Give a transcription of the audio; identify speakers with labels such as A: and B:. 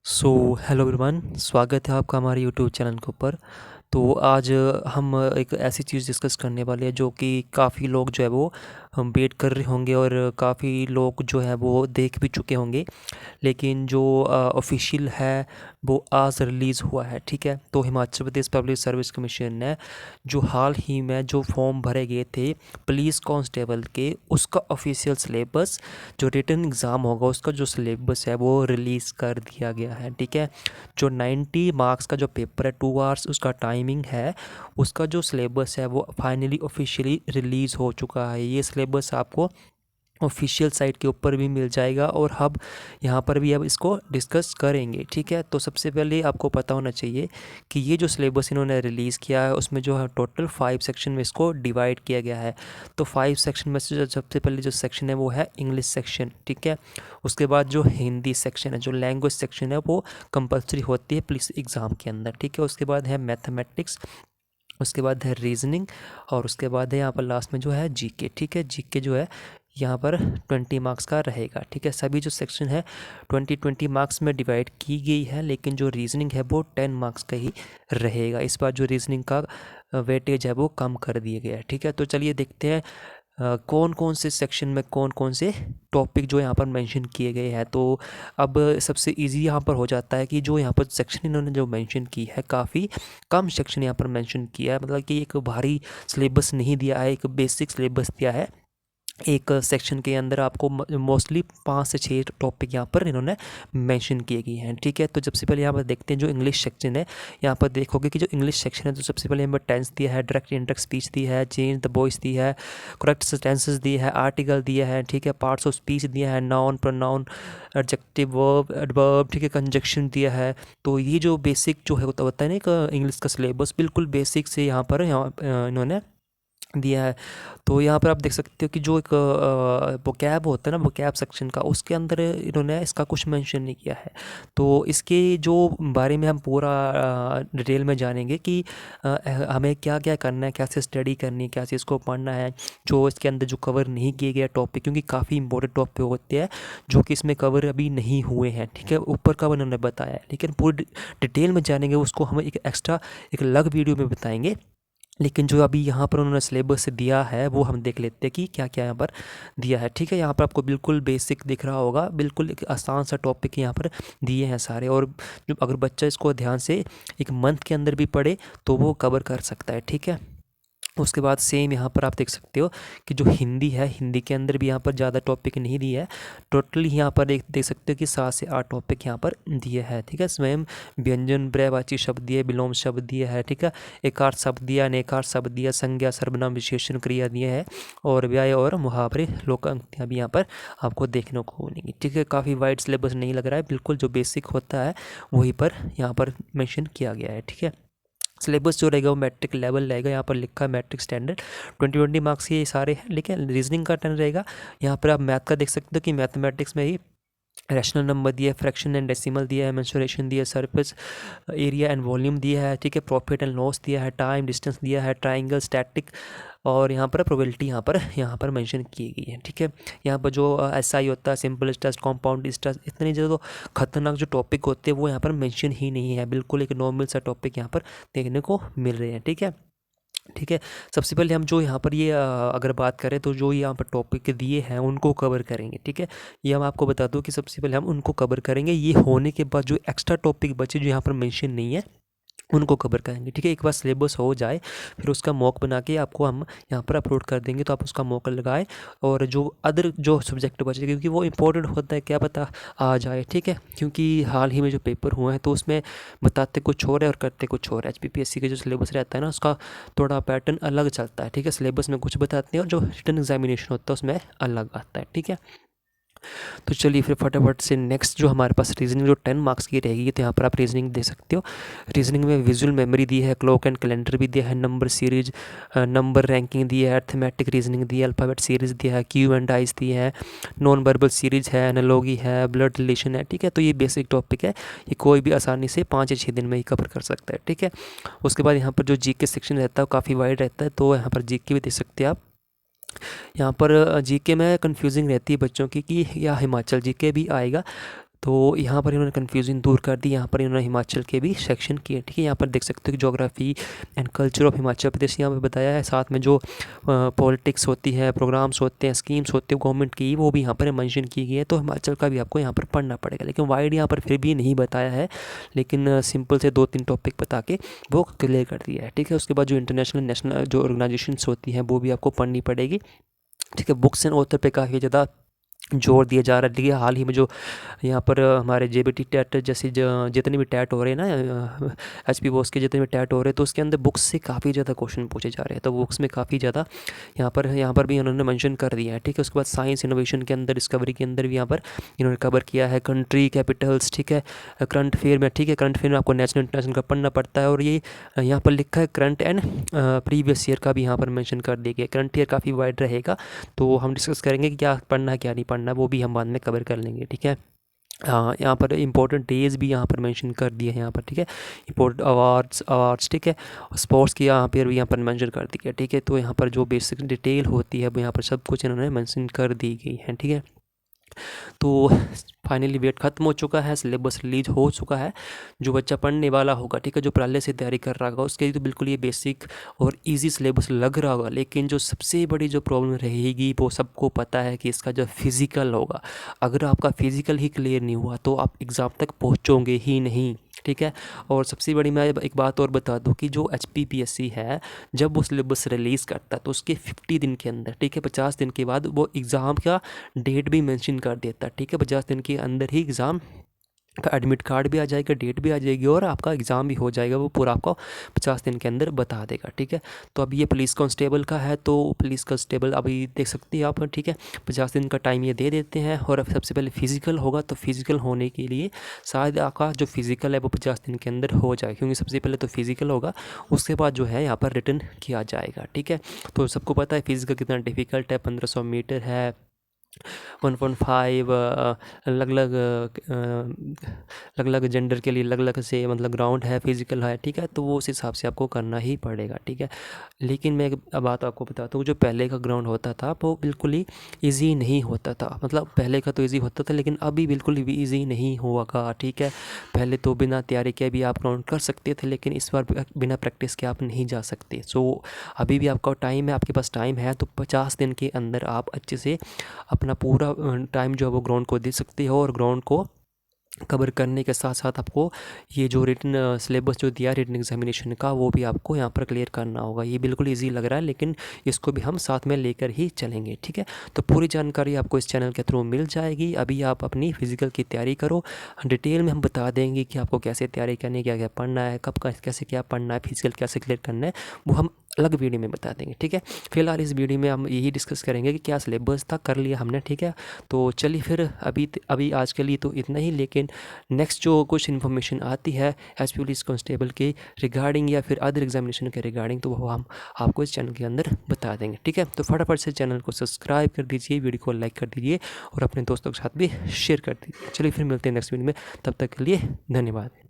A: So hello everyone, स्वागत है आपका हमारे यूट्यूब चैनल के ऊपर। तो आज हम एक ऐसी चीज़ डिस्कस करने वाले हैं जो कि काफ़ी लोग जो है वो हम वेट कर रहे होंगे और काफ़ी लोग जो है वो देख भी चुके होंगे। लेकिन जो ऑफिशियल है वो आज रिलीज़ हुआ है, ठीक है। तो Himachal Pradesh public service commission ने जो हाल ही में जो फॉर्म भरे गए थे पुलिस कांस्टेबल के, उसका ऑफिशियल सिलेबस, जो रिटन एग्ज़ाम होगा उसका जो सिलेबस है वो रिलीज़ कर दिया गया है, ठीक है। जो 90 मार्क्स का जो पेपर है, 2 आवर्स उसका टाइमिंग है, उसका जो सिलेबस है वो फाइनली ऑफिशियली रिलीज़ हो चुका है। ये सिलेबस आपको ऑफिशियल साइट के ऊपर भी मिल जाएगा और हम यहाँ पर भी अब इसको डिस्कस करेंगे, ठीक है। तो सबसे पहले आपको पता होना चाहिए कि ये जो सिलेबस इन्होंने रिलीज़ किया है उसमें जो है टोटल 5 सेक्शन में इसको डिवाइड किया गया है। तो 5 सेक्शन में से जो सबसे पहले जो सेक्शन है वो है इंग्लिश सेक्शन, ठीक है। उसके बाद जो हिंदी सेक्शन है, जो लैंग्वेज सेक्शन है, वो कंपलसरी होती है पुलिस एग्ज़ाम के अंदर, ठीक है। उसके बाद है मैथमेटिक्स, उसके बाद है रीजनिंग, और उसके बाद है यहाँ पर लास्ट में जो है जीके, ठीक है। जीके जो है यहाँ पर 20 मार्क्स का रहेगा, ठीक है। सभी जो सेक्शन है 20 मार्क्स में डिवाइड की गई है, लेकिन जो रीजनिंग है वो 10 मार्क्स का ही रहेगा। इस बार जो रीजनिंग का वेटेज है वो कम कर दिया गया है, ठीक है। तो चलिए देखते हैं कौन कौन से सेक्शन में कौन कौन से टॉपिक जो यहाँ पर मेंशन किए गए हैं। तो अब सबसे इजी यहाँ पर हो जाता है कि जो यहाँ पर सेक्शन इन्होंने जो मेंशन की है, काफ़ी कम सेक्शन यहाँ पर मेंशन किया है। मतलब कि एक भारी सिलेबस नहीं दिया है, एक बेसिक सिलेबस दिया है। एक सेक्शन के अंदर आपको मोस्टली 5 से 6 टॉपिक यहाँ पर इन्होंने मेंशन किए गए हैं, ठीक है। तो सबसे पहले यहाँ पर देखते हैं जो इंग्लिश सेक्शन है। यहाँ पर देखोगे कि जो इंग्लिश सेक्शन है तो सबसे पहले यहाँ पर टेंस दिया है, डायरेक्ट इंडायरेक्ट स्पीच दी है, चेंज द वॉइस दी है, करेक्ट सेंटेंसेस दी है, आर्टिकल दिया है, ठीक है, पार्ट्स ऑफ स्पीच दिया है, noun pronoun adjective verb adverb, ठीक है, कंजक्शन दिया है। तो ये जो बेसिक जो है होता है ना एक इंग्लिश का सिलेबस, बिल्कुल बेसिक से यहाँ इन्होंने दिया है। तो यहाँ पर आप देख सकते हो कि जो एक वोकैब होता है ना, वोकैब सेक्शन का, उसके अंदर इन्होंने इसका कुछ मेंशन नहीं किया है। तो इसके जो बारे में हम पूरा डिटेल में जानेंगे कि हमें क्या क्या करना है, कैसे स्टडी करनी है, कैसे इसको पढ़ना है। जो इसके अंदर जो कवर नहीं किए गए टॉपिक, क्योंकि काफ़ी इंपॉर्टेंट टॉपिक होते हैं जो कि इसमें कवर अभी नहीं हुए हैं, ठीक है। ऊपर का उन्होंने बताया है, लेकिन पूरी डिटेल में जानेंगे उसको हम एक एक्स्ट्रा एक अलग वीडियो में बताएंगे। लेकिन जो अभी यहाँ पर उन्होंने सिलेबस दिया है वो हम देख लेते हैं कि क्या क्या यहाँ पर दिया है, ठीक है। यहाँ पर आपको बिल्कुल बेसिक दिख रहा होगा, बिल्कुल एक आसान सा टॉपिक यहाँ पर दिए हैं सारे। और जो अगर बच्चा इसको ध्यान से एक मंथ के अंदर भी पढ़े तो वो कवर कर सकता है, ठीक है। उसके बाद सेम यहाँ पर आप देख सकते हो कि जो हिंदी है, हिंदी के अंदर भी यहाँ पर ज़्यादा टॉपिक नहीं दिया है। टोटली यहाँ पर देख सकते हो कि 7 से 8 टॉपिक यहाँ पर दिए हैं, ठीक है। स्वयं व्यंजन पर्यायवाची शब्द दिए, विलोम शब्द दिए है, ठीक है। एकार्थ शब्द दिया, अनेकार्थ शब्द दिया, संज्ञा सर्वनाम विशेषण क्रिया दिए हैं, और व्याय और मुहावरे लोकांक्तियाँ भी यहाँ पर आपको देखने को मिलेंगी, ठीक है। काफ़ी वाइड सिलेबस नहीं लग रहा है, बिल्कुल जो बेसिक होता है वहीं पर यहाँ पर मेंशन किया गया है, ठीक है। सिलेबस जो रहेगा वो मैट्रिक लेवल रहेगा, यहाँ पर लिखा है मैट्रिक स्टैंडर्ड 20 मार्क्स के ये सारे हैं। लेकिन रीजनिंग का टर्न रहेगा, यहाँ पर आप मैथ का देख सकते हो कि मैथमेटिक्स में ही रैशनल नंबर दिया है, फ्रैक्शन एंड डेसिमल दिया है, मेंसुरेशन दिया है, सरफेस एरिया एंड वॉल्यूम दिया है, ठीक है, प्रॉफिट एंड लॉस दिया है, टाइम डिस्टेंस दिया है, ट्राइंगल स्टैटिक, और यहाँ पर प्रोबेबिलिटी यहाँ पर मेंशन की गई है, ठीक है। यहाँ पर जो SI होता है, सिंपल स्ट्रेस, कॉम्पाउंड स्ट्रेस, इतने जो खतरनाक जो टॉपिक होते हैं वो यहाँ पर मेंशन ही नहीं है। बिल्कुल एक नॉर्मल सा टॉपिक यहाँ पर देखने को मिल रहे हैं, ठीक है। ठीक है, सबसे पहले हम जो यहाँ पर ये अगर बात करें तो जो यहाँ पर टॉपिक दिए हैं उनको कवर करेंगे, ठीक है। ये हम आपको बता दूं कि सबसे पहले हम उनको कवर करेंगे। ये होने के बाद जो एक्स्ट्रा टॉपिक बचे जो यहाँ पर मेंशन नहीं है उनको कवर करेंगे, ठीक है। एक बार सिलेबस हो जाए फिर उसका मॉक बना के आपको हम यहाँ पर अपलोड कर देंगे, तो आप उसका मॉक लगाएं। और जो अदर जो सब्जेक्ट बचे, क्योंकि वो इंपॉर्टेंट होता है, क्या पता आ जाए, ठीक है। क्योंकि हाल ही में जो पेपर हुए हैं तो उसमें बताते कुछ और है और करते कुछ और है। HPPSC के जो सिलेबस रहता है ना उसका थोड़ा पैटर्न अलग चलता है, ठीक है। सिलेबस में कुछ बताते हैं और जो रिटन एग्जामिनेशन होता है उसमें अलग आता है, ठीक है। तो चलिए फिर फटाफट से नेक्स्ट जो हमारे पास रीजनिंग जो 10 मार्क्स की रहेगी, तो यहाँ पर आप रीजनिंग दे सकते हो। रीजनिंग में विजुअल मेमोरी दी है, क्लॉक एंड कैलेंडर भी दिया है, नंबर सीरीज, नंबर रैंकिंग दी है, अर्थमेटिक रीजनिंग दी है, अल्फ़ाबेट सीरीज दिया है, क्यू एंड आइज दी है, नॉन वर्बल सीरीज है, एनालॉगी है, ब्लड रिलेशन है, ठीक है। तो ये बेसिक टॉपिक है, ये कोई भी आसानी से 5 या 6 दिन में ही कवर कर सकता है, ठीक है। उसके बाद यहाँ पर जो जीके सेक्शन रहता है वो काफ़ी वाइड रहता है, तो यहाँ पर जीके भी दे सकते हैं आप। यहाँ पर जीके में कंफ्यूजिंग रहती है बच्चों की कि या हिमाचल जीके भी आएगा, तो यहाँ पर इन्होंने कन्फ्यूजन दूर कर दी। यहाँ पर इन्होंने हिमाचल के भी सेक्शन किए, ठीक है। यहाँ पर देख सकते हो कि geography and culture of Himachal Pradesh यहाँ पर बताया है। साथ में जो पॉलिटिक्स होती है, प्रोग्राम्स होते हैं, स्कीम्स होती है गवर्नमेंट की, वो भी यहाँ पर मेंशन की गई है। तो हिमाचल का भी आपको यहाँ पर पढ़ना पड़ेगा, लेकिन वाइड यहाँ पर फिर भी नहीं बताया है, लेकिन सिंपल से 2-3 टॉपिक बता के वो क्लियर कर दिया है, ठीक है। उसके बाद जो इंटरनेशनल नेशनल जो ऑर्गेनाइजेशंस होती हैं वो भी आपको पढ़नी पड़ेगी, ठीक है। बुक्स एंड ऑथर पे काफ़ी ज़्यादा जोर दिया जा रहा है। देखिए हाल ही में जो यहाँ पर हमारे जेबीटी टेट जैसे जितने भी टैट हो रहे हैं ना, एचपी बॉस के जितने भी टैट हो रहे हैं, तो उसके अंदर बुक्स से काफ़ी ज़्यादा क्वेश्चन पूछे जा रहे हैं। तो बुक्स में काफ़ी ज़्यादा यहाँ पर भी उन्होंने मेंशन कर दिया है, ठीक है। उसके बाद साइंस इनोवेशन के अंदर, डिस्कवरी के अंदर भी यहाँ पर इन्होंने कवर किया है। कंट्री कैपिटल्स, ठीक है। करंट अफेयर में, ठीक है, करंट अफेयर में आपको नेशनल इंटरनेशनल का पढ़ना पड़ता है। और ये यहाँ पर लिखा है करंट एंड प्रीवियस ईयर का भी यहाँ पर मेंशन कर दिया गया। करंट ईयर काफ़ी वाइड रहेगा, तो हम डिस्कस करेंगे कि क्या पढ़ना है क्या नहीं पढ़ना, वो भी हम बाद में कवर कर लेंगे, ठीक है। हाँ, यहाँ पर इंपॉर्टेंट डेज़ भी यहाँ पर मेंशन कर दिए हैं यहाँ पर, ठीक है। इंपॉर्टेंट अवार्ड्स, ठीक है। स्पोर्ट्स की यहाँ पर भी यहाँ पर मेंशन कर दिया, ठीक है। तो यहाँ पर जो बेसिक डिटेल होती है वो यहाँ पर सब कुछ इन्होंने मेंशन कर दी गई है, ठीक है। तो फाइनली वेट ख़त्म हो चुका है, सिलेबस रिलीज हो चुका है। जो बच्चा पढ़ने वाला होगा, ठीक है, जो पहले से तैयारी कर रहा होगा, उसके लिए तो बिल्कुल ये बेसिक और इजी सिलेबस लग रहा होगा। लेकिन जो सबसे बड़ी जो प्रॉब्लम रहेगी वो सबको पता है कि इसका जो फिज़िकल होगा, अगर आपका फिज़िकल ही क्लियर नहीं हुआ तो आप एग्ज़ाम तक पहुँचोगे ही नहीं, ठीक है। और सबसे बड़ी मैं एक बात और बता दूं कि जो HPPSC है, जब वो सिलेबस रिलीज़ करता है तो उसके 50 दिन के अंदर, ठीक है, 50 दिन के बाद वो एग्ज़ाम का डेट भी मेंशन कर देता है, ठीक है। 50 दिन के अंदर ही एग्ज़ाम का एडमिट कार्ड भी आ जाएगा, डेट भी आ जाएगी और आपका एग्ज़ाम भी हो जाएगा। वो पूरा आपको 50 दिन के अंदर बता देगा, ठीक है। तो अब ये पुलिस कांस्टेबल का है, तो पुलिस कांस्टेबल अभी देख सकते हैं आप, ठीक है। 50 दिन का टाइम ये दे देते हैं। और अब सबसे पहले फ़िज़िकल होगा, तो फ़िज़िकल होने के लिए शायद आपका जो फ़िज़िकल है वो 50 दिन के अंदर हो जाए, क्योंकि सबसे पहले तो फ़िज़िकल होगा, उसके बाद जो है यहाँ पर रिटन किया जाएगा, ठीक है। तो सबको पता है फ़िज़िकल कितना डिफ़िकल्ट है, 1500 मीटर है, 1.5 अलग अलग अलग अलग जेंडर के लिए अलग अलग से मतलब ग्राउंड है, फिजिकल है, ठीक है। तो वो उस हिसाब से आपको करना ही पड़ेगा, ठीक है। लेकिन मैं एक बात आपको बताता हूँ, जो पहले का ग्राउंड होता था वो बिल्कुल ही ईजी नहीं होता था। मतलब पहले का तो ईजी होता था, लेकिन अभी बिल्कुल भी ईजी नहीं होगा, ठीक है। पहले तो बिना तैयारी के भी आप ग्राउंड कर सकते थे, लेकिन इस बार बिना प्रैक्टिस के आप नहीं जा सकते। सो अभी भी आपका टाइम है, आपके पास टाइम है, तो 50 दिन के अंदर आप अच्छे से अपना पूरा टाइम जो है वो ग्राउंड को दे सकते हो। और ग्राउंड को कवर करने के साथ साथ आपको ये जो रिटन सिलेबस जो दिया रिटन एग्जामिनेशन का, वो भी आपको यहाँ पर क्लियर करना होगा। ये बिल्कुल इजी लग रहा है, लेकिन इसको भी हम साथ में लेकर ही चलेंगे, ठीक है। तो पूरी जानकारी आपको इस चैनल के थ्रू मिल जाएगी। अभी आप अपनी फिजिकल की तैयारी करो, डिटेल में हम बता देंगे कि आपको कैसे तैयारी करनी है, क्या क्या पढ़ना है, कब कैसे क्या पढ़ना है, फिजिकल कैसे क्लियर करना है, वो हम अलग वीडियो में बता देंगे, ठीक है। फिलहाल इस वीडियो में हम यही डिस्कस करेंगे कि क्या सिलेबस था, कर लिया हमने, ठीक है। तो चलिए फिर अभी आज के लिए तो इतना ही, लेकिन नेक्स्ट जो कुछ इन्फॉर्मेशन आती है एज पुलिस कांस्टेबल के रिगार्डिंग या फिर अदर एग्जामिनेशन के रिगार्डिंग, तो वो हम आपको इस चैनल के अंदर बता देंगे, ठीक है। तो फटाफट से चैनल को सब्सक्राइब कर दीजिए, वीडियो को लाइक कर दीजिए और अपने दोस्तों के साथ भी शेयर कर दीजिए। चलिए फिर मिलते हैं नेक्स्ट वीडियो में, तब तक के लिए धन्यवाद।